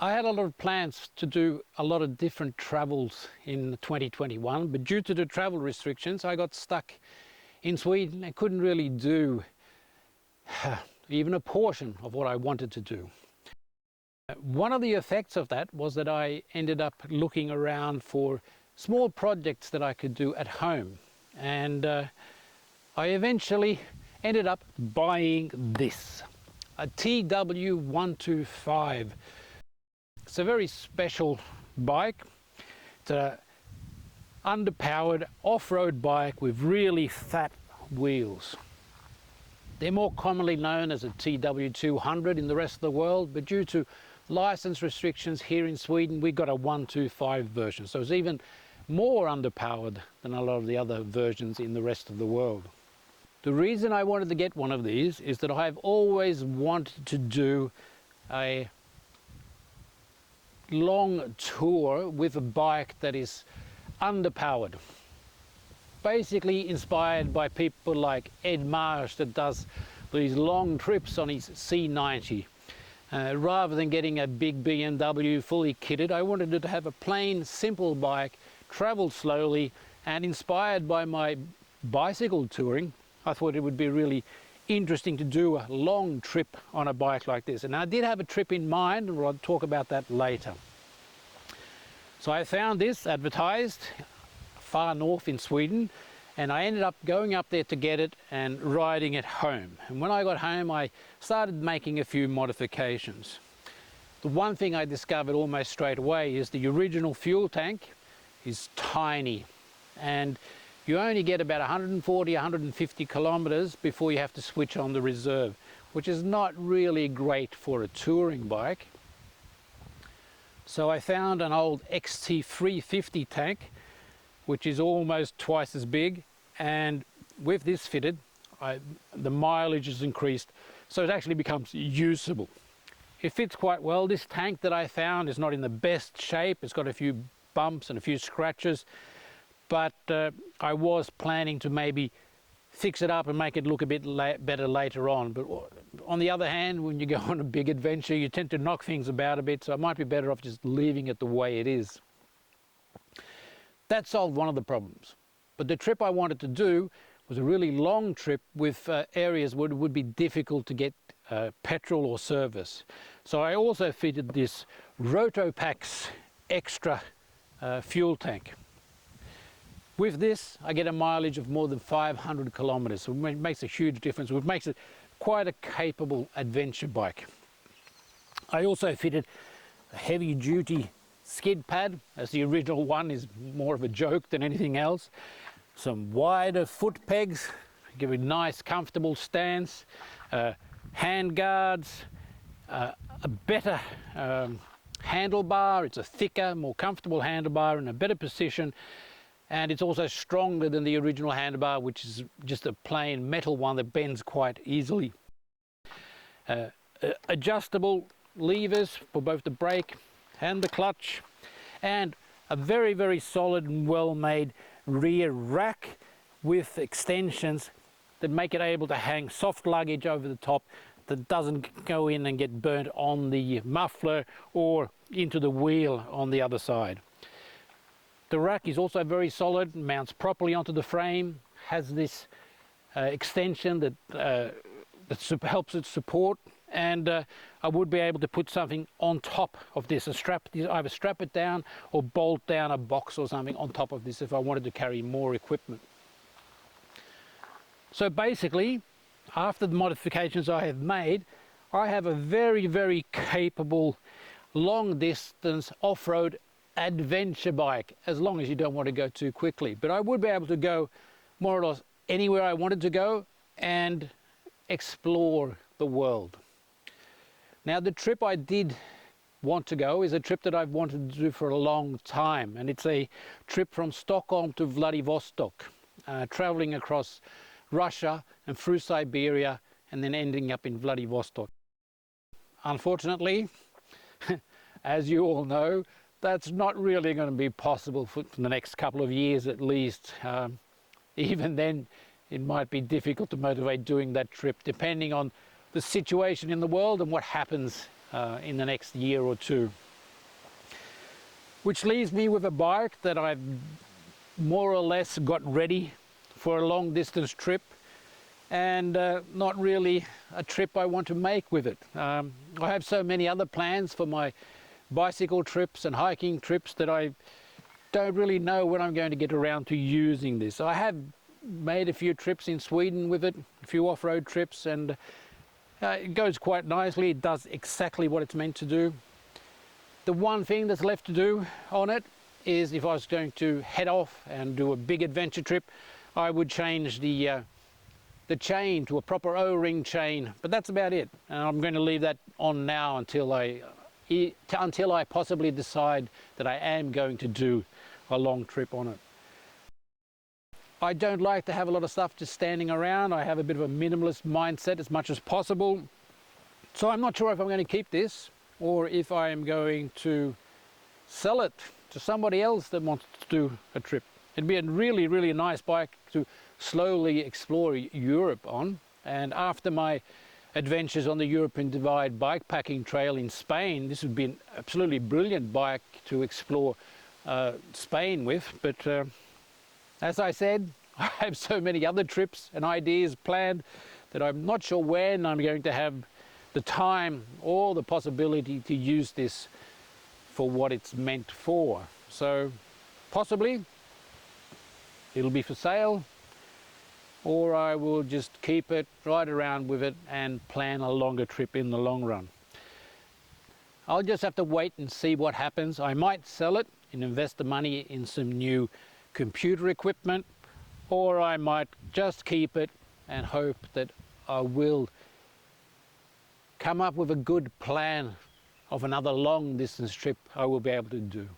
I had a lot of plans to do a lot of different travels in 2021, but due to the travel restrictions, I got stuck in Sweden and couldn't really do even a portion of what I wanted to do. One of the effects of that was that I ended up looking around for small projects that I could do at home, and I eventually ended up buying this, a TW125. It's a very special bike. It's an underpowered off-road bike with really fat wheels. They're more commonly known as a TW200 in the rest of the world, but due to license restrictions here in Sweden, we got a 125 version, so it's even more underpowered than a lot of the other versions in the rest of the world. The reason I wanted to get one of these is that I've always wanted to do a long tour with a bike that is underpowered. Basically inspired by people like Ed Marsh that does these long trips on his C90. Rather than getting a big BMW fully kitted, I wanted to have a plain, simple bike, travel slowly, and inspired by my bicycle touring, I thought it would be really interesting to do a long trip on a bike like this. And I did have a trip in mind, and I'll talk about that later. So I found this advertised far north in Sweden, and I ended up going up there to get it and riding it home. And when I got home, I started making a few modifications. The one thing I discovered almost straight away is the original fuel tank is tiny, and you only get about 140, 150 kilometers before you have to switch on the reserve, which is not really great for a touring bike. So I found an old XT350 tank, which is almost twice as big, and with this fitted, the mileage is increased, so it actually becomes usable. It fits quite well. This tank that I found is not in the best shape. It's got a few bumps and a few scratches, but I was planning to maybe fix it up and make it look a bit better later on. But on the other hand, when you go on a big adventure, you tend to knock things about a bit, so it might be better off just leaving it the way it is. That solved one of the problems. But the trip I wanted to do was a really long trip with areas where it would be difficult to get petrol or service. So I also fitted this Rotopax extra fuel tank. With this, I get a mileage of more than 500 kilometers, so it makes a huge difference. It makes it quite a capable adventure bike. I also fitted a heavy-duty skid pad, as the original one is more of a joke than anything else. Some wider foot pegs, give it a nice comfortable stance, hand guards, a better handlebar. It's a thicker, more comfortable handlebar in a better position, and it's also stronger than the original handlebar, which is just a plain metal one that bends quite easily. Adjustable levers for both the brake and the clutch, and a very, very solid and well-made rear rack with extensions that make it able to hang soft luggage over the top that doesn't go in and get burnt on the muffler or into the wheel on the other side. The rack is also very solid, mounts properly onto the frame, has this extension that helps it support, and I would be able to put something on top of this, either strap it down or bolt down a box or something on top of this if I wanted to carry more equipment. So basically, after the modifications I have made, I have a very, very capable long distance off-road adventure bike, as long as you don't want to go too quickly. But I would be able to go more or less anywhere I wanted to go and explore the world. Now, the trip I did want to go is a trip that I've wanted to do for a long time, and it's a trip from Stockholm to Vladivostok, traveling across Russia and through Siberia and then ending up in Vladivostok. Unfortunately, as you all know, that's not really going to be possible for the next couple of years at least. Even then, it might be difficult to motivate doing that trip, depending on the situation in the world and what happens in the next year or two. which leaves me with a bike that I've more or less got ready for a long distance trip, and not really a trip I want to make with it. I have so many other plans for my bicycle trips and hiking trips that I don't really know when I'm going to get around to using this. I have made a few trips in Sweden with it, a few off-road trips, and it goes quite nicely. It does exactly what it's meant to do. The one thing that's left to do on it is, if I was going to head off and do a big adventure trip, I would change the chain to a proper O-ring chain, but that's about it. And I'm going to leave that on now until I possibly decide that I am going to do a long trip on it. I don't like to have a lot of stuff just standing around. I have a bit of a minimalist mindset as much as possible. So I'm not sure if I'm going to keep this or if I am going to sell it to somebody else that wants to do a trip. It'd be a really, really nice bike to slowly explore Europe on. And after my adventures on the European Divide bikepacking trail in Spain, this would be an absolutely brilliant bike to explore Spain with. But as I said, I have so many other trips and ideas planned that I'm not sure when I'm going to have the time or the possibility to use this for what it's meant for. So possibly it'll be for sale, or I will just keep it, ride around with it, and plan a longer trip in the long run. I'll just have to wait and see what happens. I might sell it and invest the money in some new computer equipment, or I might just keep it and hope that I will come up with a good plan of another long distance trip I will be able to do.